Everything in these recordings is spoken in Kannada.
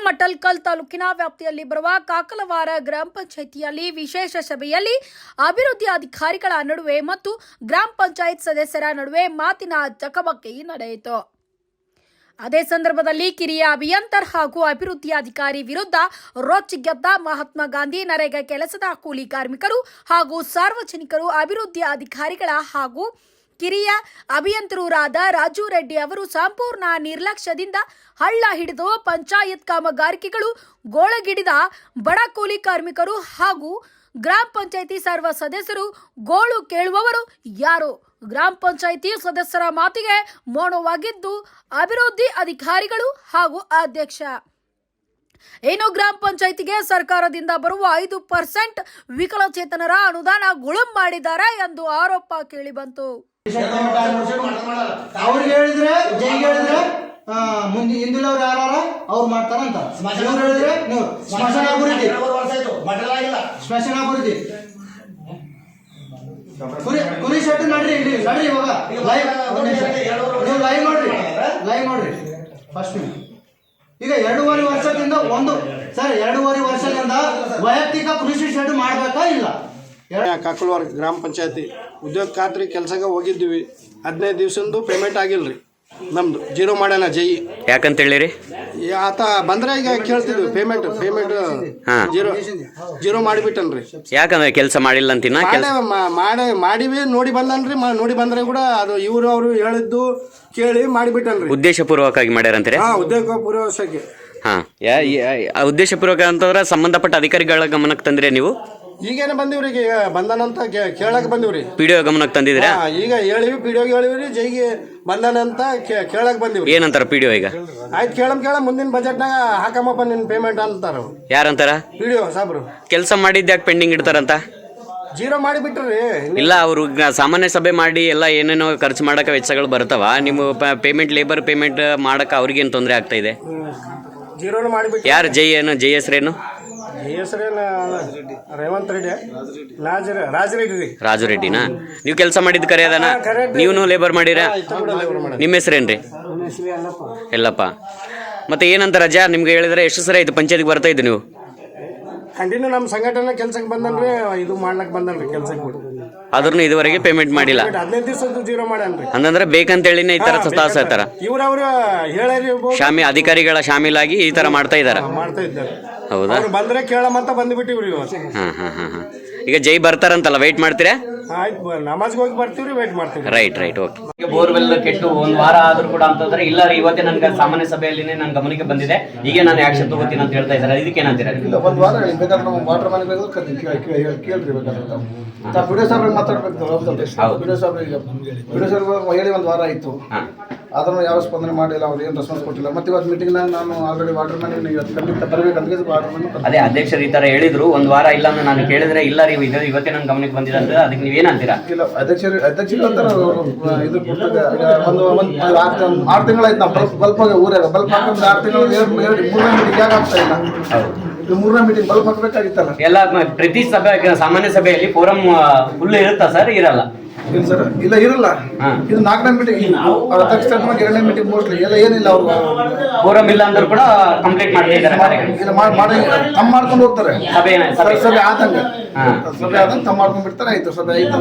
ಮಟಲ್ಕಲ್ ತಾಲೂಕಿನ ವ್ಯಾಪ್ತಿಯಲ್ಲಿ ಬರುವ ಕಾಕಲವಾರ ಗ್ರಾಮ ಪಂಚಾಯಿತಿಯಲ್ಲಿ ವಿಶೇಷ ಸಭೆಯಲ್ಲಿ ಅಭಿವೃದ್ಧಿ ಅಧಿಕಾರಿಗಳ ನಡುವೆ ಮತ್ತು ಗ್ರಾಮ ಪಂಚಾಯತ್ ಸದಸ್ಯರ ನಡುವೆ ಮಾತಿನ ಚಕಮಕಿ ನಡೆಯಿತು. ಅದೇ ಸಂದರ್ಭದಲ್ಲಿ ಕಿರಿಯ ಅಭಿಯಂತರ ಹಾಗೂ ಅಭಿವೃದ್ಧಿ ಅಧಿಕಾರಿ ವಿರುದ್ಧ ರೋಚಿಗೆದ್ದ ಮಹಾತ್ಮ ಗಾಂಧಿ ನರೇಗಾ ಕೆಲಸದ ಕೂಲಿ ಕಾರ್ಮಿಕರು ಹಾಗೂ ಸಾರ್ವಜನಿಕರು ಅಭಿವೃದ್ಧಿ ಅಧಿಕಾರಿಗಳ ಹಾಗೂ ಕಿರಿಯ ಅಭಿಯಂತರರಾದ ರಾಜು ರೆಡ್ಡಿ ಅವರು ಸಂಪೂರ್ಣ ನಿರ್ಲಕ್ಷ್ಯದಿಂದ ಹಳ್ಳ ಹಿಡಿದು ಪಂಚಾಯತ್ ಕಾಮಗಾರಿಕೆಗಳು ಗೋಳಗಿಡಿದ ಬಡ ಕೂಲಿ ಕಾರ್ಮಿಕರು ಹಾಗೂ ಗ್ರಾಮ ಪಂಚಾಯಿತಿ ಸರ್ವ ಸದಸ್ಯರು ಗೋಳು ಕೇಳುವವರು ಯಾರು? ಗ್ರಾಮ ಪಂಚಾಯಿತಿ ಸದಸ್ಯರ ಮಾತಿಗೆ ಮೌನವಾಗಿದ್ದು ಅಭಿವೃದ್ಧಿ ಅಧಿಕಾರಿಗಳು ಹಾಗೂ ಅಧ್ಯಕ್ಷ. ಏನು ಗ್ರಾಮ ಪಂಚಾಯಿತಿಗೆ ಸರ್ಕಾರದಿಂದ ಬರುವ 5% ವಿಕಲಚೇತನರ ಅನುದಾನ ಗುಳುಂ ಮಾಡಿದ್ದಾರೆ ಎಂದು ಆರೋಪ ಕೇಳಿಬಂತು. ಅವ್ರಿಗೆ ಹೇಳಿದ್ರೆ ಜೈಗೆ ಹೇಳಿದ್ರೆ ಮುಂದೆ ಹಿಂದಿಲವ್ರು ಯಾರ ಅವ್ರು ಮಾಡ್ತಾರಂತ ಇವ್ರು ಹೇಳಿದ್ರೆ ನೀವು ಸ್ಮಶಾನಾಭಿವೃದ್ಧಿ ಕುರಿ ಶೆಟ್ ನಡ್ರಿ ಇಲ್ಲಿ ನಡ್ರಿ ಇವಾಗ ನೀವು ಲೈವ್ ನೋಡ್ರಿ ಫಸ್ಟ್ ಈಗ 2.5 ವರ್ಷದಿಂದ ಎರಡೂವರೆ ವರ್ಷದಿಂದ ವೈಯಕ್ತಿಕ ಕೃಷಿ ಶೆಡ್ ಮಾಡ್ಬೇಕಾ ಇಲ್ಲ? ಕಾಕಲವಾರ ಗ್ರಾಮ ಪಂಚಾಯತಿ ಉದ್ಯೋಗ ಖಾತ್ರಿ ಕೆಲಸಕ್ಕೆ ಹೋಗಿದ್ದೀವಿ. 15 ದಿವಸದ್ದು ಪೇಮೆಂಟ್ ಆಗಿಲ್ರಿ. ನಮ್ದು ಜೀರೋ ಮಾಡ್ಯಾನ ಜೈ. ಯಾಕಂತ ಹೇಳಿರಿ? ಆತ ಬಂದ್ರೆ ಈಗ ಕೇಳ್ತಿದ್ವಿ ಪೇಮೆಂಟ್ ಜೀರೋ ಮಾಡಿಬಿಟ್ಟನ್ರಿ. ಯಾಕಂದ್ರೆ ಕೆಲಸ ಮಾಡಿಲ್ಲ ಅಂತಿನ ಮಾಡಿವಿ ನೋಡಿ ಬಂದನ್ರಿ. ನೋಡಿ ಬಂದ್ರೆ ಕೂಡ ಅದು ಇವರು ಅವರು ಹೇಳಿದ್ದು ಕೇಳಿ ಮಾಡಿಬಿಟ್ಟನ್ರಿ. ಉದ್ದೇಶಪೂರ್ವಕವಾಗಿ ಮಾಡ್ಯಾರಂತೀರಿ? ಉದ್ದೇಶಪೂರ್ವಕವಾಗಿ. ಉದ್ದೇಶಪೂರ್ವಕ ಅಂತಂದ್ರೆ ಸಂಬಂಧಪಟ್ಟ ಅಧಿಕಾರಿಗಳ ಗಮನಕ್ಕೆ ತಂದ್ರೆ ನೀವು? ಈಗೇನೆ ಬಂದಿವ್ರಿ. ಈಗ ಬಂದನಂತ ಕೇಳಕ್ ಬಂದಿವ್ರಿ. ಪಿಡಿಒ ಗಮನಕ್ಕೆ ತಂದಿದ್ದೀರಾ? ಈಗ ಹೇಳಿವಿ, ಪಿಡಿಒಗೆ ಹೇಳಿವ್ರಿ, ಜೈಗೆ ಬಂದನಂತ ಕೇಳಕ್ ಬಂದಿವ್ರಿ. ಏನಂತಾರ ಪಿಡಿಒ ಈಗ? ಆಯ್ತು ಕೇಳ ಮುಂದಿನ ಬಜೆಟ್ನಾಗ ಹಾಕಮ್ಮಪ್ಪ ನಿನ್ ಪೇಮೆಂಟ್ ಅಂತಾರ. ಯಾರಂತಾರ? ಪಿಡಿಒ ಸಾಬ್ರು. ಕೆಲಸ ಮಾಡಿದ್ಯಾಕೆ ಪೆಂಡಿಂಗ್ ಇಡ್ತಾರಂತ? ಜೀರೋ ಮಾಡಿ ಬಿಟ್ರಿ. ಇಲ್ಲ, ಅವರು ಸಾಮಾನ್ಯ ಸಭೆ ಮಾಡಿ ಎಲ್ಲ ಏನೇನೋ ಖರ್ಚು ಮಾಡಕ ವೆಚ್ಚಗಳು ಬರ್ತಾವ. ನಿಮ್ಮ ಪೇಮೆಂಟ್ ಲೇಬರ್ ಪೇಮೆಂಟ್ ಮಾಡಕ ಅವ್ರಿಗೇನು ತೊಂದರೆ ಆಗ್ತಾ ಇದೆ? ಜೀರೋನು ಮಾಡಿಬಿಟ್ಟು. ಯಾರು ಜೈ ಏನು? ಜೈ ಹೆಸರೇನು? ಹೆಸರೇನು? ರೇವಂತ್ ರೆಡ್ಡಿ, ರಾಜ ರೆಡ್ಡಿ. ರಾಜು ರೆಡ್ಡಿನಾ? ನೀವು ಕೆಲಸ ಮಾಡಿದ್ ಕರೆ ಅದಾನ? ನೀವು ಲೇಬರ್ ಮಾಡಿರ? ನಿಮ್ಮ ಹೆಸರೇನ್ರಿ? ಎಲ್ಲಪ್ಪ. ಮತ್ತೆ ಏನಂತ ರಜಾ ನಿಮ್ಗೆ ಹೇಳಿದ್ರೆ ಎಷ್ಟು ಸರಿ ಆಯ್ತು ಪಂಚಾಯತ್ಗೆ ಬರ್ತಾ ಇದ್ದು ನೀವು? ಕಂಟಿನ್ಯೂ ನಮ್ಮ ಸಂಘಟನೆ ಕೆಲ್ಸಕ್ಕೆ ಬಂದನ್ರಿ. ಇದು ಮಾಡ್ಲಕ್ ಬಂದನ್ರಿ ಕೆಲ್ಸಕ್ಕೆ. ಆದ್ರೂ ಇದುವರೆಗೆ ಪೇಮೆಂಟ್ ಮಾಡಿಲ್ಲ. 15 ದಿವಸ ಜೀರೋ ಮಾಡ್ಯಾನ್ರಿ. ಅಂತಂದ್ರೆ ಬೇಕಂತೇಳಿನೇ ಈ ತರ ಸತಾಸ ಇರ್ತಾರ. ಇವ್ರವ್ರು ಹೇಳಿ ಅಧಿಕಾರಿಗಳ ಶಾಮೀಲಾಗಿ ಈ ತರ ಮಾಡ್ತಾ ಇದಾರ. ಹೌದಾ? ಬಂದ್ರೆ ಕೇಳಮಂತ ಬಂದ್ಬಿಟ್ಟಿವ್ರಿ. ಈಗ ಜೈ ಬರ್ತಾರಂತಲ್ಲ, ವೆಯ್ಟ್ ಮಾಡ್ತೀರಾ? ಆಯ್ತು, ನಮಾಜ್ಗೆ ಹೋಗಿ ಬರ್ತೀವ್ರಿ, ವೆಯ್ಟ್ ಮಾಡ್ತೀವಿ. Right okay. ಬೋರ್ವೆಲ್ ಕೆಟ್ಟು 1 ವಾರ ಆದ್ರೂ ಕೂಡ ಅಂತಂದ್ರೆ ಇಲ್ಲ ರೀ, ಇವತ್ತೇ ನನ್ಗೆ ಸಾಮಾನ್ಯ ಸಭೆಯಲ್ಲಿ ನನ್ನ ಗಮನಕ್ಕೆ ಬಂದಿದೆ, ಈಗ ನಾನು ಆಕ್ಷನ್ ತಗೋತೀನಿ ಅಂತ ಹೇಳ್ತಾ ಇದ್ದಾರೆ. ಇದಕ್ಕೆ ಏನಂತೀರಾ? ಇಲ್ಲ, 1 ವಾರ ಬೇಕಾದ್ರೆ ನಮ್ಮ ವಾಟರ್ ಮ್ಯಾನ್ ಕೇಳ್ರಿ ಬೇಕಾದ್ರೆ ಬಿಡಿಯೋ ಸಾಬ್ರಿಗೆ ಮಾತಾಡ್ಬೇಕು. ಬಿಡಿಯೋ ಸಾಬ್ರಿಗೆ ಹೇಳಿ 1 ವಾರ ಆಯ್ತು, ಆದ್ರೂ ಯಾವ ಸ್ಪಂದನೆ ಮಾಡಿಲ್ಲ, ಅವ್ರು ಏನು ರೆಸ್ಪಾನ್ಸ್ ಕೊಟ್ಟಿಲ್ಲ. ಮತ್ತೆ ಇವತ್ತು ಮೀಟಿಂಗ್ನಾಗ ನಾನು ಆಲ್ರೆಡಿ ವಾಟರ್ ಮ್ಯಾನ್ ಖಂಡಿತ ಬರಬೇಕಂತ ವಾಟರ್ ಮ್ಯಾನ್ ಅದೇ ಅಧ್ಯಕ್ಷರು ಈ ತರ ಹೇಳಿದ್ರು. 1 ವಾರ ಇಲ್ಲ ಅಂತ ನಾನು ಕೇಳಿದ್ರೆ ಇಲ್ಲ ರೀ ಇವತ್ತೇ ನನ್ನ ಗಮನಕ್ಕೆ ಬಂದಿಲ್ಲ ಅಂತ. ಅದಕ್ಕೆ ನೀವೇನಂತೀರಾ? ಇಲ್ಲ, ಅಧ್ಯಕ್ಷರು ಅಂತಾರೆ ಇದು ಕೊಡ್ತಾರೆ. ಒಂದು 6 ತಿಂಗಳಾಯ್ತು ನಾವು ಬಲ್ಪ್ ಊರಾಗ ಬಲ್ಪ್ ಹಾಕೊಂಡು 6 ತಿಂಗಳು 3ನೇ ಮೀಟಿಂಗ್ ಯಾಕೆ ಆಗ್ತಾ ಇಲ್ಲ? ಇದು 3ನೇ ಮೀಟಿಂಗ್ ಬಲ್ಪ್ ಹಾಕ್ಬೇಕಾಗಿತ್ತಲ್ಲ. ಎಲ್ಲ ಪ್ರತಿ ಸಭೆ ಸಾಮಾನ್ಯ ಸಭೆಯಲ್ಲಿ ಫೋರಂ ಫುಲ್ ಇರುತ್ತಾ ಸರ್? ಇರಲ್ಲ? ಇಲ್ಲ ಸರ್, ಇಲ್ಲ ಇರಲ್ಲ. ಇದು 4ನೇ ಮೀಟಿಂಗ್, 2ನೇ ಮೀಟಿಂಗ್ ಮೋಸ್ಟ್ಲಿ ಎಲ್ಲ ಏನಿಲ್ಲ. ಅವ್ರು ಫೋರಂ ಇಲ್ಲ ಅಂದ್ರೂ ಕೂಡ ಕಂಪ್ಲೀಟ್ ಮಾಡ್ತಾ ಇದ್ದಾರೆ. ಇಲ್ಲ ತಮ್ಮ ಮಾಡ್ಕೊಂಡು ಹೋಗ್ತಾರೆ. ಸಭೆ ಆದಂಗೆ ತಮ್ಮ ಮಾಡ್ಕೊಂಡು ಬಿಡ್ತಾರೆ. ಆಯ್ತು, ಸಭೆ ಆಯ್ತು.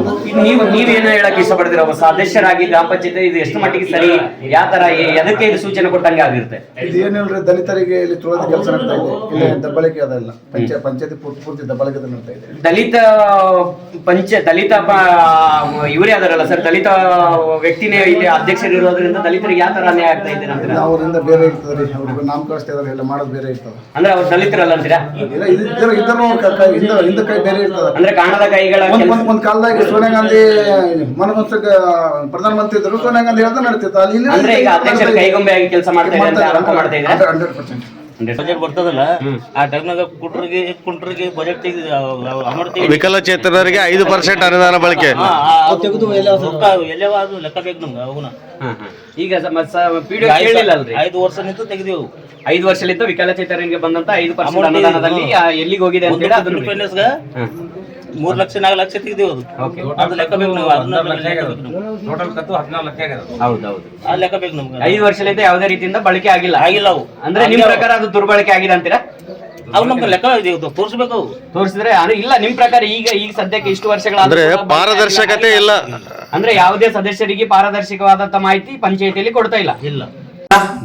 ನೀವೇನು ಹೇಳಕ್ ಇಷ್ಟಪಡ್ತೀರ? ಒಬ್ಬ ಸದಸ್ಯರಾಗಿ ಗ್ರಾಮ ಪಂಚಾಯತ್ ಇದು ಎಷ್ಟು ಮಟ್ಟಿಗೆ ಸರಿ? ಯಾವ ತರ ಎದಕ್ಕೆ ಇದು ಸೂಚನೆ ಕೊಟ್ಟಂಗೆ ಆಗಿರುತ್ತೆ? ಇದು ಏನಿಲ್ರಿ, ದಲಿತರಿಗೆ ಇಲ್ಲಿ ತುಳಿದ ಕೆಲಸ ನಡ್ತಾ ಇದೆ. ಇಲ್ಲಿ ದಬ್ಬಳಿಕೆ ಅದಲ್ಲ, ಪಂಚಾಯತಿ ಪೂರ್ತಿ ದಬ್ಬಳಿಕೆ ನಡ್ತಾ ಇದೆ. ದಲಿತ ಇವರೇ ಅದಾರಲ್ಲ ಸರ್, ದಲಿತ ವ್ಯಕ್ತಿನೇ ಇಲ್ಲಿ ಅಧ್ಯಕ್ಷರು ಇರೋದ್ರಿಂದ ದಲಿತರಿಗೆ ಯಾವ ತರ ಅನ್ಯಾಯ ಆಗ್ತಾ ಇದೆ ಅಂತ? ಅವರಿಂದ ಬೇರೆ ಇರ್ತದೆ, ಅವ್ರಿಗೆ ನಾಮಕಾಷ್ಟ ಎಲ್ಲ ಮಾಡೋದು ಬೇರೆ ಇರ್ತದೆ. ಅಂದ್ರೆ ಅವ್ರು ದಲಿತರಲ್ಲ ಅಂತೀರಾ? ಇಲ್ಲ, ಹಿಂದ ಕೈ ಬೇರೆ ಇರ್ತದೆ. ಅಂದ್ರೆ ಕಾಣದ ಕೈಗಳ ಒಂದ್ ಕಾಲದಾಗ ಸೋನಿಯಾ ಗಾಂಧಿ ಮನಮೋಹನ್ಸಿಂಗ್ ಪ್ರಧಾನಮಂತ್ರಿ ಇದ್ರು, ಸೋನಿಯಾ ಗಾಂಧಿ ಹೇಳ್ತಾ ನಡೀತಿತ್ತು. ಅಲ್ಲಿ ಅಂದ್ರೆ ಈಗ ಅಧ್ಯಕ್ಷರ ಕೈಗೊಂಬೆಯಾಗಿ ಕೆಲಸ ಮಾಡ್ತಾ ಇದ್ದಾರೆ ಅಂತ ಆರೋಪ ಮಾಡ್ತಾ ಇದ್ದಾರೆ. 100% ಬಜೆಟ್ ಬರ್ತದಲ್ಲ, ಆ ಟೈಮ್ನಾಗ ಕುಂಟ್ರಿಗೆ ಬಜೆಟ್ ವಿಕಲಚೇತನರಿಗೆ 5% ಅನುದಾನ ಬಳಕೆ ಎಲ್ಲವ ಅದು ಲೆಕ್ಕ ಬೇಕು ನಮ್ಗೆ. ಅವನ ಈಗ ಹೇಳಿಲ್ಲ ಅಲ್ರಿ, 5 ವರ್ಷ ನಿಂತು ತೆಗೆದೆವು. 5 ವರ್ಷಲಿಂದ ವಿಕಲಚೇತನರಿಗೆ ಬಂದಂತ 5% ಅನುದಾನದಲ್ಲಿ ಎಲ್ಲಿಗೆ ಹೋಗಿದೆ ಅಂತ ಹೇಳಿ 3 ಲಕ್ಷ 4 ಲಕ್ಷ ತೆಗ್ದೇವು ಅದು ಲೆಕ್ಕ ಬೇಕು ನಾವು ಟೋಟಲ್ ಕತ್ತು 14 ಲಕ್ಷ ಆಗಿದೆ. ಹೌದೌದು. ಆ ಲೆಕ್ಕ ಬೇಕು ನಮ್ಗೆ. 5 ವರ್ಷದಿಂದ ಯಾವುದೇ ರೀತಿಯಿಂದ ಬಳಕೆ ಆಗಿಲ್ಲ ಅವು ಅಂದ್ರೆ ನಿಮ್ ಪ್ರಕಾರ ಅದು ದುರ್ಬಳಕೆ ಆಗಿದೆ ಅಂತೀರಾ? ಅವು ನಮ್ಗೆ ಲೆಕ್ಕ ತೋರಿಸ್ಬೇಕು. ಅವು ತೋರಿಸಿದ್ರೆ ಇಲ್ಲ ನಿಮ್ ಪ್ರಕಾರ ಈಗ ಸದ್ಯಕ್ಕೆ ಇಷ್ಟು ವರ್ಷಗಳ ಅಂದ್ರೆ ಪಾರದರ್ಶಕತೆ ಇಲ್ಲ. ಅಂದ್ರೆ ಯಾವುದೇ ಸದಸ್ಯರಿಗೆ ಪಾರದರ್ಶಕವಾದಂತ ಮಾಹಿತಿ ಪಂಚಾಯತಿಯಲ್ಲಿ ಕೊಡ್ತಾ ಇಲ್ಲ. ಇಲ್ಲ.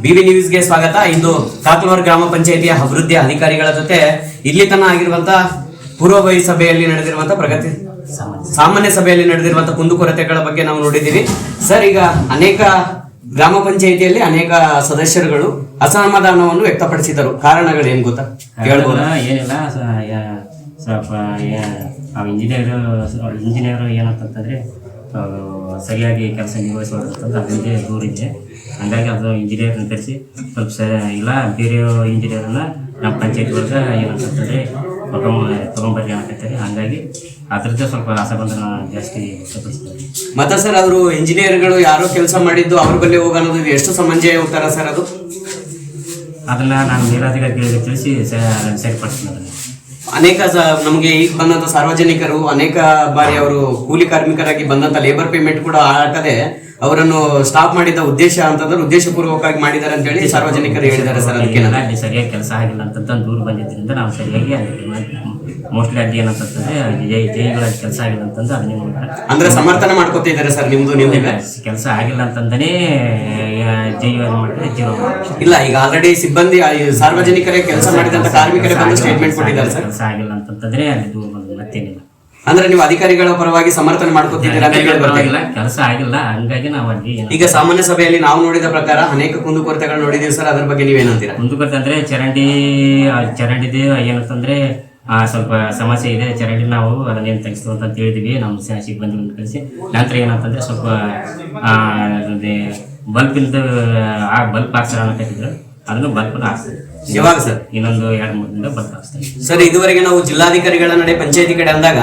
ಬಿಬಿ ನ್ಯೂಸ್ಗೆ ಸ್ವಾಗತ. ಇಂದು ಕಾಕಲವಾರ ಗ್ರಾಮ ಪಂಚಾಯತಿಯ ಅಭಿವೃದ್ಧಿ ಅಧಿಕಾರಿಗಳ ಜೊತೆ ಇಲ್ಲಿ ತನ ಆಗಿರುವಂತ ಪೂರ್ವಭಾವಿ ಸಭೆಯಲ್ಲಿ ನಡೆದಿರುವಂತ ಪ್ರಗತಿ ಸಾಮಾನ್ಯ ಸಭೆಯಲ್ಲಿ ನಡೆದಿರುವಂತ ಕುಂದುಕೊರತೆಗಳ ಬಗ್ಗೆ ನಾವು ನೋಡಿದ್ದೀವಿ. ಸರ್, ಈಗ ಅನೇಕ ಗ್ರಾಮ ಪಂಚಾಯಿತಿಯಲ್ಲಿ ಅನೇಕ ಸದಸ್ಯರುಗಳು ಅಸಮಾಧಾನವನ್ನು ವ್ಯಕ್ತಪಡಿಸಿದರು. ಕಾರಣಗಳು ಏನ್ ಗೊತ್ತಾ ಹೇಳ್ಬೋದಾ? ಏನಿಲ್ಲ, ಸ್ವಲ್ಪ ಇಂಜಿನಿಯರ್ ಏನಂತಂದ್ರೆ ಸರಿಯಾಗಿ ಕೆಲಸ ನಿರ್ವಹಿಸೋದಂತಂದು ಅದರಿಂದ ದೂರಿದೆ. ಹಂಗಾಗಿ ಅದು ಇಂಜಿನಿಯರ್ನ ಕರೆಸಿ ಸ್ವಲ್ಪ ಇಲ್ಲ ಬೇರೆ ಇಂಜಿನಿಯರ್ನ ನಮ್ಮ ಪಂಚಾಯತ್ ಒಳಗೆ ಏನಂತಂದರೆ ತೊಗೊಂಬರ್ರಿ ಅನ್ನಕತ್ತಾರೆ. ಹಂಗಾಗಿ ಅದ್ರದ್ದು ಸ್ವಲ್ಪ ಅಸಮಾಧಾನ ಜಾಸ್ತಿ ವ್ಯಕ್ತಪಡಿಸ್ತಾರೆ. ಮತ್ತೆ ಸರ್, ಅವರು ಇಂಜಿನಿಯರ್ಗಳು ಯಾರೋ ಕೆಲಸ ಮಾಡಿದ್ದು ಅವ್ರ ಬಳಿ ಹೋಗೋದು ಎಷ್ಟು ಸಮಂಜಯ ಉತ್ತರ ಸರ್? ಅದು ಅದನ್ನ ನಾನು ಮೇಲಾಧಿಕಾರಿಗಳಿಗೆ ತಿಳಿಸಿ ಸರಿಪಡಿಸ್ತೀನಿ. ಅದನ್ನು ಅನೇಕ ನಮಗೆ ಈಗ ಬಂದಂತ ಸಾರ್ವಜನಿಕರು ಅನೇಕ ಬಾರಿ ಅವರು ಕೂಲಿ ಕಾರ್ಮಿಕರಾಗಿ ಬಂದಂತ ಲೇಬರ್ ಪೇಮೆಂಟ್ ಕೂಡ ಹಾಕದೆ ಅವರನ್ನು ಸ್ಟಾಪ್ ಮಾಡಿದ ಉದ್ದೇಶ ಅಂತಂದ್ರೆ ಉದ್ದೇಶಪೂರ್ವಕವಾಗಿ ಮಾಡಿದ್ದಾರೆ ಅಂತ ಹೇಳಿ ಸಾರ್ವಜನಿಕರು ಹೇಳಿದ್ದಾರೆ ಸರ್. ಅದಕ್ಕೆ ಅಲ್ಲಿ ಸರಿಯಾಗಿ ಕೆಲಸ ಆಗಿಲ್ಲ ಅಂತಂದು ದೂರ ಬಂದಿದ್ದರಿಂದ ನಾವು ಸರಿಯಾಗಿ ಮೋಸ್ಟ್ಲಿ ಅಲ್ಲಿ ಏನಂತಂದ್ರೆ ಜೈಗಳ ಕೆಲಸ ಆಗಿಲ್ಲ ಅಂತಂದು ಅದನ್ನೇ ನೋಡ್ತಾರೆ. ಅಂದ್ರೆ ಸಮರ್ಥನೆ ಮಾಡ್ಕೊತಿದ್ದಾರೆ ಸರ್ ನಿಮ್ದು? ನೀವು ಕೆಲಸ ಆಗಿಲ್ಲ ಅಂತಂದನೇ ಜೈ ಮಾಡಿದ್ರೆ ಜೀರೋ ಇಲ್ಲ. ಈಗ ಆಲ್ರೆಡಿ ಸಿಬ್ಬಂದಿ ಸಾರ್ವಜನಿಕರೇ ಕೆಲಸ ಮಾಡಿದಂತ ಕಾರ್ಮಿಕರೇ ಬಂದು ಸ್ಟೇಟ್ಮೆಂಟ್ ಕೊಟ್ಟಿದ್ದಾರೆ ಸರ್. ಕೆಲಸ ಆಗಿಲ್ಲ ಅಂತಂದ್ರೆ ಅಲ್ಲಿ ದೂರ ಬಂದು ಮತ್ತೇನಿಲ್ಲ. ಅಂದ್ರೆ ನೀವು ಅಧಿಕಾರಿಗಳ ಪರವಾಗಿ ಸಮರ್ಥನೆ ಮಾಡ್ಕೊತಿದ್ದೀರಾ? ಕೆಲಸ ಆಗಿಲ್ಲ, ಹಂಗಾಗಿ ನಾವು ಅಲ್ಲಿ ಈಗ ಸಾಮಾನ್ಯ ಸಭೆಯಲ್ಲಿ ನಾವು ನೋಡಿದ ಪ್ರಕಾರ ಅನೇಕ ಕುಂದುಕೊರತೆಗಳು ನೋಡಿದೀವಿ ಸರ್. ಅದ್ರ ಬಗ್ಗೆ ನೀವೇನಂತೀರಾ? ಕುಂದುಕೊರತೆ ಅಂದ್ರೆ ಚರಂಡಿದು ಏನಂತಂದ್ರೆ ಸ್ವಲ್ಪ ಸಮಸ್ಯೆ ಇದೆ. ಚರಂಡಿ ನಾವು ಅದನ್ನೇನು ತೆಗಿಸ್ತು ಅಂತ ಹೇಳಿದ್ವಿ ನಮ್ಮ ಸಿಬ್ಬಂದಿ ಕಳಿಸಿ. ನಂತರ ಏನಂತಂದ್ರೆ ಸ್ವಲ್ಪ ಬಲ್ಪಿಂದ ಬಲ್ಪ್ ಹಾಕ್ಸೋಣ ಅಂತ ಕಟ್ಟಿದ್ರು. ಅದನ್ನು ಬಲ್ಪ್ ಹಾಕ್ಸ್ತಾರೆ. ಯಾವಾಗ ಸರ್? ಇನ್ನೊಂದು 2-3 ದಿನದ ಬಲ್ಪ್ ಹಾಕ್ಸ್ತಾರೆ ಸರ್. ಇದುವರೆಗೆ ನಾವು ಜಿಲ್ಲಾಧಿಕಾರಿಗಳ ನಡೆ ಪಂಚಾಯತಿ ಕಡೆ ಅಂದಾಗ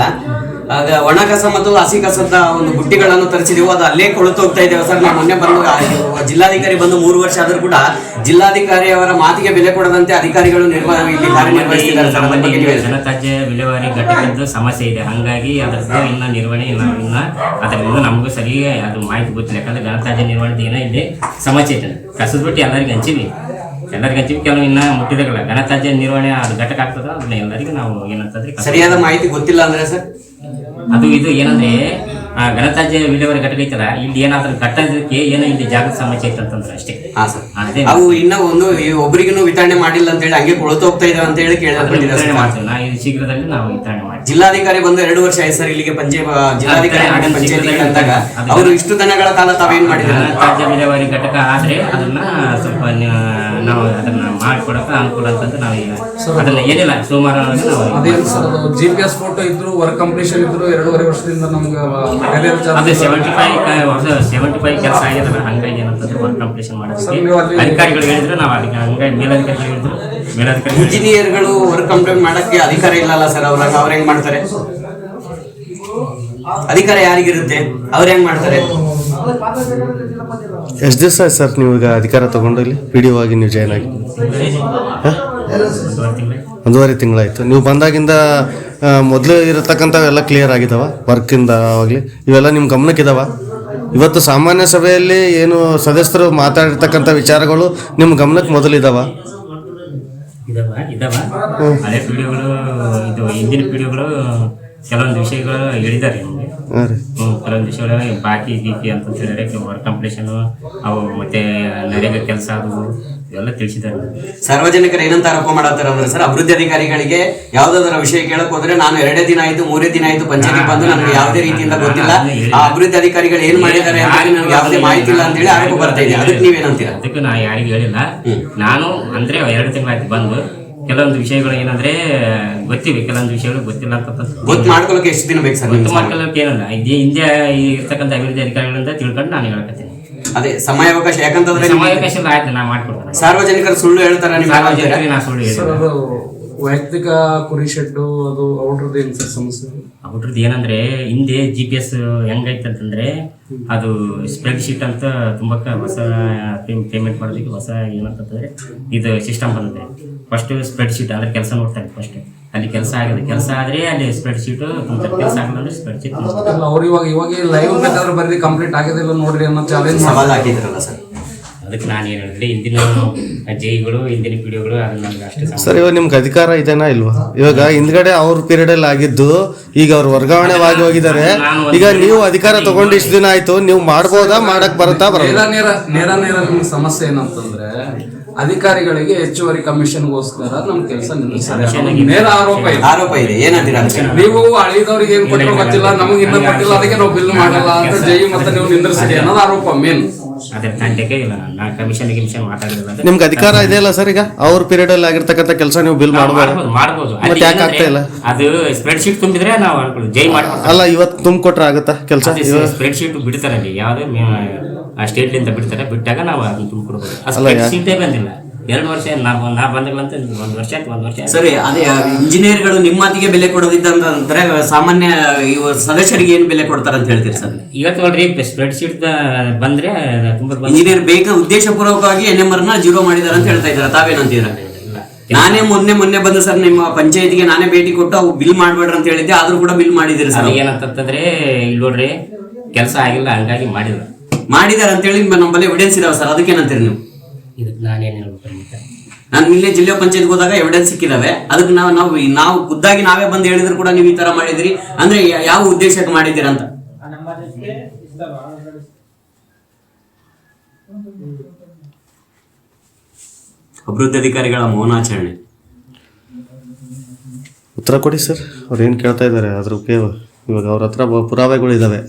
ಆಗ ಒಣ ಕಸ ಮತ್ತು ಹಸಿ ಕಸದ ಒಂದು ಬುಟ್ಟಿಗಳನ್ನು ತರಿಸಿದೆವು. ಅದು ಅಲ್ಲೇ ಕೊಳುತು ಹೋಗ್ತಾ ಇದ್ದೇವೆ ಸರ್. ನಾವು ಮೊನ್ನೆ ಬಂದು ಜಿಲ್ಲಾಧಿಕಾರಿ ಬಂದು 3 ವರ್ಷ ಆದರೂ ಕೂಡ ಜಿಲ್ಲಾಧಿಕಾರಿ ಅವರ ಮಾತಿಗೆ ಬೆಲೆ ಕೊಡದಂತೆ ಅಧಿಕಾರಿಗಳು ಇಲ್ಲಿ ಕಾರ್ಯನಿರ್ವಹಿಸಿದ್ದಾರೆ ಸರ್. ಘನತ್ಯಾಜ್ಯ ವಿಲೇವಾರಿ ಘಟಕದ ಸಮಸ್ಯೆ ಇದೆ. ಹಂಗಾಗಿ ಅದ್ರದ್ದು ಇನ್ನ ನಿರ್ವಹಣೆ ಇನ್ನ ಅದರಿಂದ ನಮಗೂ ಸರಿ ಅದು ಮಾಹಿತಿ ಗೊತ್ತಿಲ್ಲ. ಯಾಕಂದ್ರೆ ಘನತ್ಯಾಜ್ಯ ನಿರ್ವಹಣೆ ಏನೋ ಇಲ್ಲಿ ಸಮಸ್ಯೆ ಐತೆ. ಕಸದ ಬಿಟ್ಟು ಎಲ್ಲರಿಗೂ ಹಂಚಿವಿ ಕೆಲವು ಇನ್ನ ಮುಟ್ಟಿದಾಗಲ್ಲ. ಘನತ್ಯಾಜ್ಯ ನಿರ್ವಹಣೆ ಅದು ಘಟಕ ಆಗ್ತದ, ಅದನ್ನ ಎಲ್ಲರಿಗೂ ನಾವು ಏನಂತಂದ್ರೆ ಸರಿಯಾದ ಮಾಹಿತಿ ಗೊತ್ತಿಲ್ಲ ಅಂದ್ರೆ ಸರ್. ಅದು ಇದು ಏನಂದ್ರೆ ಘನತ್ಯಾಜ್ಯ ವಿಲೇವಾರಿ ಘಟಕ ಐತಲ್ಲ, ಇಲ್ಲಿ ಏನಾದ್ರೂ ಘಟಕಕ್ಕೆ ಏನೋ ಇಲ್ಲಿ ಜಾಗೃತ ಸಮಸ್ಯೆ ಐತೆ ಅಂತಂದ್ರೆ ಅಷ್ಟೇ. ಹಾ ಸರ್. ಅವು ಇನ್ನ ಒಂದು ಒಬ್ಬರಿಗೂ ವಿತರಣೆ ಮಾಡಿಲ್ಲ ಅಂತ ಹೇಳಿ ಹಂಗೆ ಕೊಳತು ಹೋಗ್ತಾ ಇದಾವೆ ಅಂತ ಹೇಳಿ ವಿತರಣೆ ಮಾಡ್ತೇವೆ. ನಾವು ಇದು ಶೀಘ್ರದಲ್ಲಿ ನಾವು ವಿತರಣೆ ಮಾಡ್ತೀವಿ. ಜಿಲ್ಲಾಧಿಕಾರಿ ಬಂದು 2 ವರ್ಷ ಆಯ್ತು ಸರ್ ಇಲ್ಲಿಗೆ ಜಿಲ್ಲಾಧಿಕಾರಿ ಪಂಚಾಯತಿ ಅಂದಾಗ ಅವರು ಇಷ್ಟು ದಿನಗಳ ಕಾಲ ತಾವೇನ್ ಮಾಡಿದ್ದಾರೆ? ಘನತ್ಯಾಜ್ಯ ವಿಲೇವಾರಿ ಘಟಕ ಆದ್ರೆ ಅದನ್ನ ಸ್ವಲ್ಪ ನಾವು ಅದನ್ನ ಮಾಡಿಕೊಡಕ ಅನುಕೂಲ ಅಂತಂದ್ರೆ ನಾವು ಈಗ ಅದನ್ನ ಏನಿಲ್ಲ ಸೋಮವಾರ ಅದೇನು ಸರ್, ಅದು GPS ಫೋಟೋ ಇದ್ರು, ವರ್ಕ್ ಕಂಪ್ಲೀಷನ್ ಇದ್ರು 2.5 ವರ್ಷದಿಂದ ನಮ್ಗೆ ಅದು 75 ಕೆಲಸ ಆಗಿದಲ್ಲ. ಹಂಗಾಗಿ ಏನಂತಂದ್ರೆ ವರ್ಕ್ ಕಂಪ್ಲೀಷನ್ ಮಾಡೋದಕ್ಕೆ ಅಧಿಕಾರಿಗಳು ಹೇಳಿದ್ರು. ನಾವು ಅದಕ್ಕೆ ಹಂಗಾಗಿ ಮೇಲಧಿಕಾರಿ ಹೇಳಿದ್ರು. ಮೇಲಧಿಕಾರಿ ಇಂಜಿನಿಯರ್ಗಳು ವರ್ಕ್ ಕಂಪ್ಲೀಟ್ ಮಾಡಕ್ಕೆ ಅಧಿಕಾರ ಇಲ್ಲಲ್ಲ ಸರ್. ಅವ್ರ ಹೆಂಗ್ ಮಾಡ್ತಾರೆ? ಅಧಿಕಾರ ಯಾರಿಗಿರುತ್ತೆ? ಅವ್ರು ಹೆಂಗ್ ಮಾಡ್ತಾರೆ? ಎಷ್ಟು ದಿವಸ ಆಯ್ತು ಸರ್ ನೀವು ಈಗ ಅಧಿಕಾರ ತಗೊಂಡು ಇಲ್ಲಿ PDO ಆಗಿ ನೀವು ಜಾಯ್ನ್ ಆಗಿ? 1.5 ತಿಂಗಳಾಯ್ತು. ನೀವು ಬಂದಾಗಿಂದ ಮೊದಲು ಇರತಕ್ಕಂಥವೆಲ್ಲ ಕ್ಲಿಯರ್ ಆಗಿದಾವ? ವರ್ಕಿಂದ ಆವಾಗಲಿ ಇವೆಲ್ಲ ನಿಮ್ಮ ಗಮನಕ್ಕಿದಾವ? ಇವತ್ತು ಸಾಮಾನ್ಯ ಸಭೆಯಲ್ಲಿ ಏನು ಸದಸ್ಯರು ಮಾತಾಡಿರ್ತಕ್ಕಂಥ ವಿಚಾರಗಳು ನಿಮ್ಮ ಗಮನಕ್ಕೆ ಮೊದಲಿದಾವ? ಇದಾವ ಹಳೆ ಪಿಡಿಒಗಳು, ಇದು ಹಿಂದಿನ ಪಿಡಿಒಗಳು ಕೆಲವೊಂದು ವಿಷಯಗಳು ಹೇಳಿದ್ದಾರೆ ನಮಗೆ. ಕೆಲವೊಂದು ವಿಷಯಗಳು ಬಾಕಿ ಗೀಕಿ ಅಂತ ಹೇಳಿದ್ರೆ ವರ್ಕ್ ಕಂಪ್ಲೀಷನ್ ಅವು ಮತ್ತೆ ನರೇಗಾ ಕೆಲಸ ಅದು ಇವೆಲ್ಲ ತಿಳಿಸಿದ್ದಾರೆ. ಸಾರ್ವಜನಿಕರು ಏನಂತ ಆರೋಪ ಮಾಡತ್ತಾರ ಅಂದ್ರೆ ಸರ್, ಅಭಿವೃದ್ಧಿ ಅಧಿಕಾರಿಗಳಿಗೆ ಯಾವ್ದಾದ್ರ ವಿಷಯ ಕೇಳಕ್ ಹೋದ್ರೆ ನಾನು 2 ದಿನ ಆಯ್ತು 3 ದಿನ ಆಯ್ತು ಪಂಚಾಯತಿ ಬಂದು ನನಗೆ ಯಾವುದೇ ರೀತಿಯಿಂದ ಗೊತ್ತಿಲ್ಲ, ಆ ಅಭಿವೃದ್ಧಿ ಅಧಿಕಾರಿಗಳು ಏನ್ ಮಾಡಿದ್ದಾರೆ ಅಂತ ನನಗೆ ಯಾವುದೇ ಮಾಹಿತಿ ಇಲ್ಲ ಅಂತ ಹೇಳಿ ಆರೋಪ ಬರ್ತಾ ಇದೆ. ಅದಕ್ಕೆ ನೀವೇನಂತೀರಾ? ಅದಕ್ಕೆ ನಾ ಯಾರಿಗೂ ಹೇಳಿಲ್ಲ. ನಾನು ಅಂದ್ರೆ 2 ತಿಂಗಳಾಯ್ತು ಬಂದು. ಕೆಲವೊಂದು ವಿಷಯಗಳು ಏನಂದ್ರೆ ಗೊತ್ತಿವೆ, ಕೆಲವೊಂದು ವಿಷಯಗಳು ಗೊತ್ತಿಲ್ಲ ಅಂತ. ಗೊತ್ತು ಮಾಡ್ಕೊಳ್ಳೋಕೆ ಎಷ್ಟು ದಿನ ಬೇಕು ಸರ್? ಗೊತ್ತು ಮಾಡ್ಕೊಳ್ಳೋಕೆ ಏನಲ್ಲ, ಹಿಂದೆ ಇರ್ತಕ್ಕಂಥ ಅಭಿವೃದ್ಧಿ ಅಧಿಕಾರಿಗಳಿಂದ ತಿಳ್ಕೊಂಡು ನಾನು ಹೇಳ್ಕತ್ತೀನಿ. ಅದೇ ಸಮಯಾವಕಾಶ, ಯಾಕಂತಂದ್ರೆ ಸಮಯಾವಕಾಶ ಆಯ್ತು ನಾ ಮಾಡ್ಕೊಡ್ತೇನೆ. ಸಾರ್ವಜನಿಕರು ಸುಳ್ಳು ಹೇಳ್ತಾರೆ, ನಾ ಸುಳ್ಳು ಅದು ವೈಯಕ್ತಿಕ ಕುರಿ ಶೆಡ್ಡು ಅದು ಔಟ್ರದ್ದು ಏನು ಸರ್ ಸಮಸ್ಯೆ? ಔಟ್ರದ್ದು ಏನಂದ್ರೆ ಹಿಂದೆ GPS ಹೆಂಗೈತೆ ಅಂತಂದ್ರೆ ಅದು ಸ್ಪ್ರೆಡ್ ಶೀಟ್ ಅಂತ ತುಂಬಕ್ಕ ಹೊಸ ಪೇಮೆಂಟ್ ಮಾಡೋದಕ್ಕೆ ಹೊಸ ಏನಂತಂದ್ರೆ ಇದು ಸಿಸ್ಟಮ್ ಬಂದಿದೆ. ಫಸ್ಟ್ ಸ್ಪ್ರೆಡ್ ಶೀಟ್ ಅಂದ್ರೆ ಕೆಲಸ ನೋಡ್ತಾರೆ ಫಸ್ಟ್ ಅಲ್ಲಿ ಕೆಲಸ ಆಗಿದೆ, ಕೆಲಸ ಆದ್ರೆ ಅಲ್ಲಿ ಸ್ಪ್ರೆಡ್ ಶೀಟ್ ತುಂಬ್ತಾರೆ, ಕೆಲಸ ಆಗಲ್ಲ ಅಂದ್ರೆ ಸ್ಪ್ರೆಡ್ ಶೀಟ್ ತುಂಬ್ತಾರೆ. ಅವ್ರು ಇವಾಗ ಲೈವ್ ಬೇಕಾದ್ರೆ ಬರ್ರಿ ಕಂಪ್ಲೀಟ್ ಆಗಿದಿಲ್ಲ ನೋಡ್ರಿ ಅನ್ನೋ ಚಾಲೆಂಜ್ ಸವಾಲ್ ಹಾಕಿದ್ರಲ್ಲ ಸರ್. ಅದಕ್ಕೆ ನಾನು ಏನು ಹೇಳಿದ್ರೆ ಇಂದಿನ ಜೈಗಳು ಇಂದಿನ ಪಿಡಿಯೋಗಳು ಅದನ್ನ ನಮ್ಗೆ ಅಷ್ಟೇ ಸರ್ ಇವಾಗ ನಿಮ್ಗೆ ಅಧಿಕಾರ ಇದೆನಾ ಇಲ್ವಾ? ಇವಾಗ ಹಿಂದ್ಗಡೆ ಅವ್ರ ಪೀರಿಯಡ್ ಅಲ್ಲಿ ಆಗಿದ್ದು ಈಗ ಅವ್ರು ವರ್ಗಾವಣೆವಾಗಿ ಹೋಗಿದ್ದಾರೆ. ಈಗ ನೀವು ಅಧಿಕಾರ ತಗೊಂಡು ಇಷ್ಟು ದಿನ ಆಯ್ತು, ನೀವು ಮಾಡ್ಬೋದಾ, ಮಾಡಕ್ ಬರುತ್ತಾ ಬರಲ್ಲ? ನೇರ ನಿಮ್ಗೆ ಸಮಸ್ಯೆ ಏನಂತಂದ್ರೆ ಅಧಿಕಾರಿಗಳಿಗೆ ಹೆಚ್ಚುವರಿ ಕಮಿಷನ್ಗೋಸ್ಕರ ನಮ್ ಕೆಲಸ ನಿಲ್ಲಿಸ್ತಾರೆ. ನೇರ ಆರೋಪ ಇದೆ. ಏನಂತೀರಾ? ನೀವು ಅಳಿದವ್ರಿಗೆ ಏನ್ ಕೊಟ್ಟರು ಗೊತ್ತಿಲ್ಲ, ನಮಗೆ ಇನ್ನೂ ಕೊಟ್ಟಿಲ್ಲ, ಅದಕ್ಕೆ ನಾವು ಬಿಲ್ ಮಾಡಲ್ಲ ಅಂತ ಜೈ ಮತ್ತೆ ನೀವು ನಿಂದ್ರಿಸಿದೆ ಅನ್ನೋದು ಆರೋಪ ಮೇನ್. ಅದ್ರ ತಂಟೆಗೆ ಇಲ್ಲ, ನಾನು ಕಮಿಷನ್ ಮಾತಾಡಿಲ್ಲ. ನಿಮ್ಗೆ ಅಧಿಕಾರ ಇದೆಯಲ್ಲ ಸರ್, ಈಗ ಅವ್ರ ಪೀರಿಯಡ್ ಅಲ್ಲಿ ಆಗಿರ್ತಕ್ಕಂಥ ಕೆಲಸ ನೀವು ಬಿಲ್ ಮಾಡ್ಬೋದು. ಮತ್ತೆ ಯಾಕೆ ಆಗ್ತಾ ಇಲ್ಲ? ಅದು ಸ್ಪ್ರೆಡ್ ಶೀಟ್ ತುಂಬಿದ್ರೆ ನಾವು ಜೈ ಮಾಡ್ಬೋದು. ಅಲ್ಲ ಇವತ್ತು ತುಂಬಿಕೊಟ್ರೆ ಆಗುತ್ತಾ ಕೆಲಸ? ಸ್ಪ್ರೆಡ್ ಶೀಟ್ ಬಿಡ್ತಾರೆ ಅಲ್ಲಿ, ಯಾವ್ದು ಸ್ಟೇಟ್ಲಿಂದ ಬಿಡ್ತಾರೆ, ಬಿಟ್ಟಾಗ ನಾವು ಅದನ್ನ ತುಂಬಿಕೊಡ್ಬೋದು. ಸ್ಪ್ರೆಡ್ ಶೀಟೇ ಬಂದಿಲ್ಲ 2 ವರ್ಷ, ನಾ ಬಂದಿಲ್ಲ 1 ವರ್ಷ ಆಯ್ತು, 1 ವರ್ಷ. ಸರಿ, ಅದೇ ಇಂಜಿನಿಯರ್ಗಳು ನಿಮ್ಮ ಮಾತಿಗೆ ಬೆಲೆ ಕೊಡೋದಿದ್ದಂದ್ರೆ ಸಾಮಾನ್ಯ ಸದಸ್ಯರಿಗೆ ಏನು ಬೆಲೆ ಕೊಡ್ತಾರೆ ಅಂತ ಹೇಳ್ತೀರಿ ಸರ್? ಇವತ್ತು ನೋಡ್ರಿ ಸ್ಪ್ರೆಡ್ ಶೀಟ್ ಬಂದ್ರೆ ತುಂಬಾ ಇಂಜಿನಿಯರ್ ಉದ್ದೇಶಪೂರ್ವಕವಾಗಿ NMR ನ 0 ಮಾಡಿದಾರೆ ಅಂತ ಹೇಳ್ತಾ ಇದ್ದಾರೆ. ತಾವೇನಂತೀರಾ? ನಾನೇ ಮೊನ್ನೆ ಬಂದು ಸರ್ ನಿಮ್ಮ ಪಂಚಾಯತಿಗೆ ನಾನೇ ಭೇಟಿ ಕೊಟ್ಟು ಅವು ಬಿಲ್ ಮಾಡ್ಬೇಡ್ರಿ ಅಂತ ಹೇಳಿದ್ದೆ, ಆದ್ರೂ ಕೂಡ ಬಿಲ್ ಮಾಡಿದಿರಿ ಸರ್. ಏನಂತಂದ್ರೆ ಇಲ್ಲಿ ನೋಡ್ರಿ ಕೆಲಸ ಆಗಿಲ್ಲ, ಹಂಗಾಗಿ ಮಾಡಿದಾರೆ ಅಂತ ಹೇಳಿ ನಮ್ಮಲ್ಲಿ ಎವಿಡೆನ್ಸ್ ಇದಾವೆ ಸರ್. ಅದಕ್ಕೇನಂತೀರಿ ನೀವು? ಇದಕ್ಕೆ ನಾನೇನು ಹೇಳ್ಬೇಕು? ನಾನು ಇಲ್ಲೇ ಜಿಲ್ಲಾ ಪಂಚಾಯತ್ ಹೋದಾಗ ಎವಿಡೆನ್ಸ್ ಸಿಕ್ಕಿದಾವೆ. ಅದಕ್ಕೆ ನಾವು ಖುದ್ದಾಗಿ ನಾವೇ ಬಂದು ಹೇಳಿದ್ರು ಕೂಡ ನೀವು ಈ ತರ ಮಾಡಿದಿರಿ ಅಂದ್ರೆ ಯಾವ ಉದ್ದೇಶಕ್ಕೆ ಮಾಡಿದ್ದೀರ ಅಂತ. ಅಭಿವೃದ್ಧಿ ಅಧಿಕಾರಿಗಳ ಮೌನಾಚರಣೆ ಉತ್ತರ ಕೊಡಿ ಸರ್. ಅವ್ರು ಏನು ಕೇಳ್ತಾ ಇದ್ದಾರೆ ಅದ್ರ ಇವಾಗ ಅವ್ರ ಹತ್ರ ಪುರಾವೆಗಳು ಇದಾವೆ.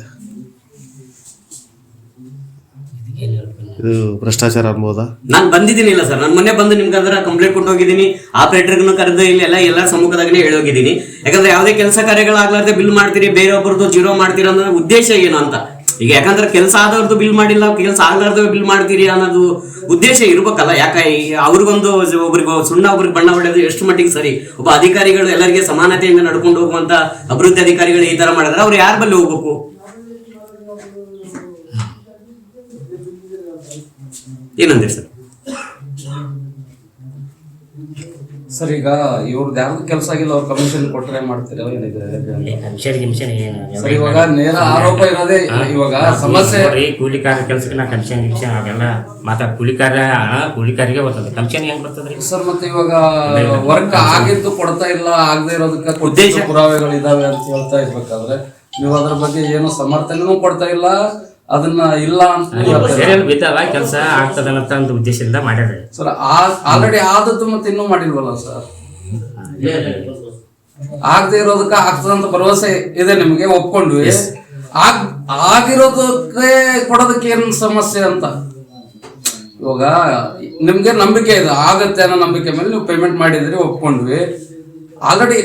ಇದು ಭ್ರಷ್ಟಾಚಾರ ಅನ್ಬೋದಾ? ನಾನು ಬಂದಿದ್ದೀನಿಲ್ಲ ಸರ್, ನಾನು ಮೊನ್ನೆ ಬಂದು ನಿಮ್ಗೆ ಅದರ ಕಂಪ್ಲೇಂಟ್ ಕೊಟ್ಟು ಹೋಗಿದ್ದೀನಿ. ಆಪರೇಟರ್ಗೂ ಕರೆದು ಇಲ್ಲಿ ಎಲ್ಲರ ಸಮ್ಮುಖದಾಗನೇ ಹೇಳಿ ಹೋಗಿದ್ದೀನಿ. ಯಾಕಂದ್ರೆ ಯಾವುದೇ ಕೆಲಸ ಕಾರ್ಯಗಳಾಗ್ಲಾರ್ದೆ ಬಿಲ್ ಮಾಡ್ತೀರಿ, ಬೇರೆಯೊಬ್ಬರದ್ದು 0 ಮಾಡ್ತೀರಿ ಅನ್ನೋ ಉದ್ದೇಶ ಏನು ಅಂತ. ಈಗ ಯಾಕಂದ್ರೆ ಕೆಲಸ ಆದವ್ರದ್ದು ಬಿಲ್ ಮಾಡಿಲ್ಲ, ಕೆಲಸ ಆಗ್ಲಾರ್ದು ಬಿಲ್ ಮಾಡ್ತೀರಿ ಅನ್ನೋದು ಉದ್ದೇಶ ಇರ್ಬೇಕಲ್ಲ. ಯಾಕೆ ಅವ್ರಿಗೊಂದು ಒಬ್ರಿಗೆ ಸುಣ್ಣ ಒಬ್ರಿಗೆ ಬಣ್ಣ ಹೊಡೆಯೋದು ಎಷ್ಟು ಮಟ್ಟಿಗೆ ಸರಿ? ಒಬ್ಬ ಅಧಿಕಾರಿಗಳು ಎಲ್ಲರಿಗೆ ಸಮಾನತೆಯಿಂದ ನಡ್ಕೊಂಡು ಹೋಗುವಂತ ಅಭಿವೃದ್ಧಿ ಅಧಿಕಾರಿಗಳು ಈ ತರ ಮಾಡಿದ್ರೆ ಅವ್ರು ಯಾರ ಬಲ್ಲಿ ಹೋಗ್ಬೇಕು? ಏನಂದ್ರೆ ಸರ್? ಸರ್ ಈಗ ಇವ್ರದ್ದು ಯಾರ್ದು ಕೆಲಸ ಆಗಿಲ್ಲ, ಅವ್ರು ಕಮಿಷನ್ ಕೊಟ್ಟರೆ ಮಾಡ್ತೀರಾ? ಸರ್ ಇವಾಗ ನೇರ ಆರೋಪ ಇರೋದೇ ಇವಾಗ ಸಮಸ್ಯೆ. ಕೂಲಿಕಾರ ಕೆಲಸಕ್ಕೆ ನಾ ಕಮಿಷನ್ ಅವೆಲ್ಲ ಕೂಲಿಕಾರಿಗೆ ಬರ್ತದೆ, ಕಮಿಷನ್ ಹೆಂಗ್ ಬರ್ತದ್ರಿ ಸರ್? ಮತ್ತೆ ಇವಾಗ ವರ್ಕ್ ಆಗಿದ್ದು ಕೊಡ್ತಾ ಇಲ್ಲ, ಆಗದೆ ಇರೋದಕ್ಕೆ ಉದ್ದೇಶ ಪುರಾವೆಗಳು ಇದಾವೆ ಅಂತ ಹೇಳ್ತಾ ಇರ್ಬೇಕಾದ್ರೆ ನೀವು ಅದ್ರ ಬಗ್ಗೆ ಏನು ಸಮರ್ಥನೆನೂ ಕೊಡ್ತಾ ಇಲ್ಲ, ಅದನ್ನ ಇಲ್ಲ ಅಂತ ಬಿದ್ದಾವ, ಕೆಲಸ ಆಗ್ತದಂತ ಒಂದು ಉದ್ದೇಶದಿಂದ ಮಾಡ್ಯಾರ ಸರ್. ಆಲ್ರೆಡಿ ಆದದ್ದು ಮತ್ತೆ ಇನ್ನೂ ಮಾಡಿಲ್ವಲ್ಲ ಸರ್? ಆಗದೆ ಇರೋದಕ್ಕೆ ಆಗ್ತದಂತ ಭರವಸೆ ಇದೆ ನಿಮ್ಗೆ, ಒಪ್ಕೊಂಡ್ವಿ. ಆಗಿರೋದಕ್ಕೆ ಕೊಡೋದಕ್ಕೆ ಏನ್ ಸಮಸ್ಯೆ ಅಂತ ಇವಾಗ ನಿಮ್ಗೆ ನಂಬಿಕೆ ಇದೆ, ಆಗತ್ತೆ ಅನ್ನೋ ನಂಬಿಕೆ ಮೇಲೆ ನೀವು ಪೇಮೆಂಟ್ ಮಾಡಿದ್ರಿ, ಒಪ್ಕೊಂಡ್ವಿ. ಆಲ್ರೆಡಿ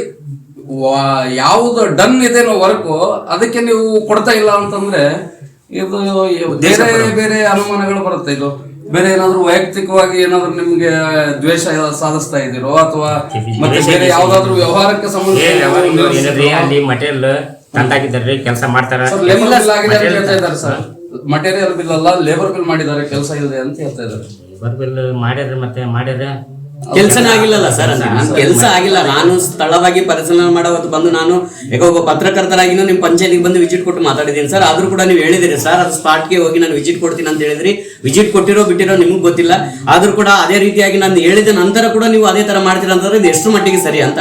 ಯಾವುದು ಡನ್ ಇದೆ ವರ್ಕು, ಅದಕ್ಕೆ ನೀವು ಕೊಡ್ತಾ ಇಲ್ಲ ಅಂತಂದ್ರೆ ಇದು ಬೇರೆ ಬೇರೆ ಅನುಮಾನಗಳು ಬರುತ್ತೆ. ಇದು ಬೇರೆ ಏನಾದ್ರು ವೈಯಕ್ತಿಕವಾಗಿ ಏನಾದ್ರು ನಿಮ್ಗೆ ದ್ವೇಷ ಸಾಧಿಸ್ತಾ ಇದ್ದೀರೋ ಅಥವಾ ಮತ್ತೆ ಬೇರೆ ಯಾವ್ದಾದ್ರು ವ್ಯವಹಾರಕ್ಕೆ ಸಂಬಂಧ ಅಲ್ಲಿ ಮಟೀರಿಯಲ್ ತಂದಾಕಿದ್ದಾರೆ, ಕೆಲಸ ಮಾಡ್ತಾರೆ. ಲೇಬರ್ ಬಿಲ್ ಆಗಿದೆ ಅಂತ ಹೇಳ್ತಾ ಇದ್ದಾರೆ ಸರ್. ಮಟೀರಿಯಲ್ ಬಿಲ್ ಅಲ್ಲ, ಲೇಬರ್ ಬಿಲ್ ಮಾಡಿದ್ದಾರೆ, ಕೆಲಸ ಇದೆ ಅಂತ ಹೇಳ್ತಾ ಇದ್ದಾರೆ. ಲೇಬರ್ ಬಿಲ್ ಮಾಡ್ಯಾರ, ಮತ್ತೆ ಮಾಡ್ಯಾರ, ಕೆಲಸನೇ ಆಗಿಲ್ಲಲ್ಲ ಸರ್. ನನ್ ಕೆಲಸ ಆಗಿಲ್ಲ. ನಾನು ಸ್ಥಳವಾಗಿ ಪರಿಶೀಲನೆ ಮಾಡೋ ಹೊತ್ತು ಬಂದು ನಾನು ಈಗ ಒಬ್ಬ ಪತ್ರಕರ್ತರಾಗಿನೂ ನಿಮ್ ಪಂಚಾಯತಿಗೆ ಬಂದು ವಿಸಿಟ್ ಕೊಟ್ಟು ಮಾತಾಡಿದ್ದೀನಿ ಸರ್. ಆದ್ರೂ ಕೂಡ ನೀವು ಹೇಳಿದಿರಿ ಸರ್ ಅದು ಸ್ಪಾಟ್ಗೆ ಹೋಗಿ ನಾನು ವಿಸಿಟ್ ಕೊಡ್ತೀನಿ ಅಂತ ಹೇಳಿದ್ರಿ. ವಿಸಿಟ್ ಕೊಟ್ಟಿರೋ ಬಿಟ್ಟಿರೋ ನಿಮ್ಗೆ ಗೊತ್ತಿಲ್ಲ. ಆದ್ರೂ ಕೂಡ ಅದೇ ರೀತಿಯಾಗಿ ನಾನು ಹೇಳಿದ ನಂತರ ಕೂಡ ನೀವು ಅದೇ ತರ ಮಾಡ್ತೀರಾ ಅಂತಂದ್ರೆ ಇದು ಎಷ್ಟು ಮಟ್ಟಿಗೆ ಸರಿ ಅಂತ?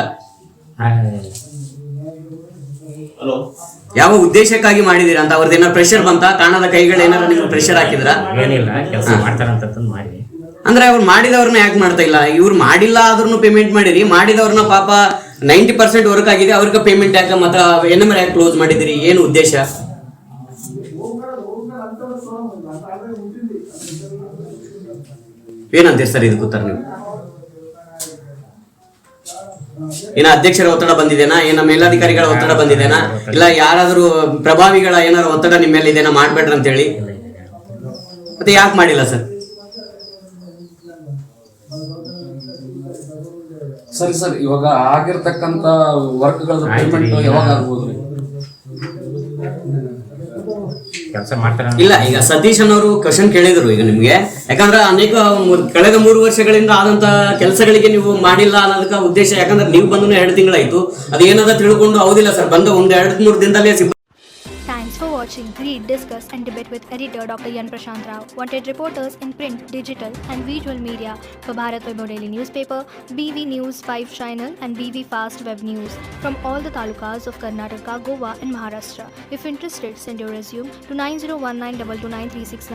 ಯಾವ ಉದ್ದೇಶಕ್ಕಾಗಿ ಮಾಡಿದೀರಾ ಅಂತ? ಅವ್ರದ್ದು ಏನಾರು ಪ್ರೆಷರ್ ಬಂತ? ಕಾಣದ ಕೈಗಳು ಏನಾರು ನಿಮ್ಗೆ ಪ್ರೆಷರ್ ಹಾಕಿದ್ರ? ಏನಿಲ್ಲ, ಕೆಲಸ ಮಾಡ್ತಾರಂತ ಮಾಡಿ. ಅಂದ್ರೆ ಅವ್ರು ಮಾಡಿದವ್ರನ್ನ ಯಾಕೆ ಮಾಡ್ತಾ ಇಲ್ಲ? ಇವ್ರು ಮಾಡಿಲ್ಲ ಆದ್ರೂ ಪೇಮೆಂಟ್ ಮಾಡಿರಿ, ಮಾಡಿದವ್ರನ್ನ ಪಾಪ 90% ವರ್ಕ್ ಆಗಿದೆ, ಅವ್ರಿಗೆ ಪೇಮೆಂಟ್ ಯಾಕೆ ಮತ್ತೆ NMR ಯಾಕೆ ಕ್ಲೋಸ್ ಮಾಡಿದಿರಿ? ಏನು ಉದ್ದೇಶ? ಏನಂತೀರಿ ಸರ್ ಇದಕ್ಕೆ ಉತ್ತರ ನೀವು? ಏನ ಅಧ್ಯಕ್ಷರ ಒತ್ತಡ ಬಂದಿದೇನಾ? ಏನ ಮೇಲಾಧಿಕಾರಿಗಳ ಒತ್ತಡ ಬಂದಿದೇನಾ? ಇಲ್ಲ ಯಾರಾದ್ರೂ ಪ್ರಭಾವಿಗಳ ಏನಾದ್ರು ಒತ್ತಡ ನಿಮ್ಮ ಮೇಲೆ ಇದೇನಾ ಮಾಡ್ಬೇಡ್ರಿ ಅಂತ ಹೇಳಿ? ಮತ್ತೆ ಯಾಕೆ ಮಾಡಿಲ್ಲ ಸರ್? ಸರಿ ಸರ್, ಇವಾಗ ಆಗಿರ್ತಕ್ಕಂತ ವರ್ಕ್ಗಳ ಪೇಮೆಂಟ್ ಯಾವಾಗ ಆಗ್ಬೋದ್ರಿ? ಕೆಲಸ ಮಾಡ್ತಾರೆ ಇಲ್ಲ, ಈಗ ಸತೀಶ್ ಅನ್ನೋರು ಕ್ವಶನ್ ಕೇಳಿದ್ರು ಈಗ ನಿಮ್ಗೆ, ಯಾಕಂದ್ರೆ ಅನೇಕ ಕಳೆದ 3 ವರ್ಷಗಳಿಂದ ಆದಂತ ಕೆಲಸಗಳಿಗೆ ನೀವು ಮಾಡಿಲ್ಲ ಅನ್ನೋದಕ್ಕೆ ಉದ್ದೇಶ. ಯಾಕಂದ್ರೆ ನೀವು ಬಂದು 2 ತಿಂಗಳಾಯ್ತು, ಅದೇನದ ತಿಳ್ಕೊಂಡು ಹೌದಿಲ್ಲ ಸರ್ ಬಂದ 1-2-3 ದಿನದಲ್ಲೇ Thanks for watching Read, Discuss and Debate with editor Dr. Yan Prashant Rao. Wanted reporters in print, digital and visual media for Bharat Vaibhav Daily Newspaper, BV News 5 Channel and BV Fast Web News from all the talukas of Karnataka, Goa and Maharashtra. If interested, send your resume to 9019229369.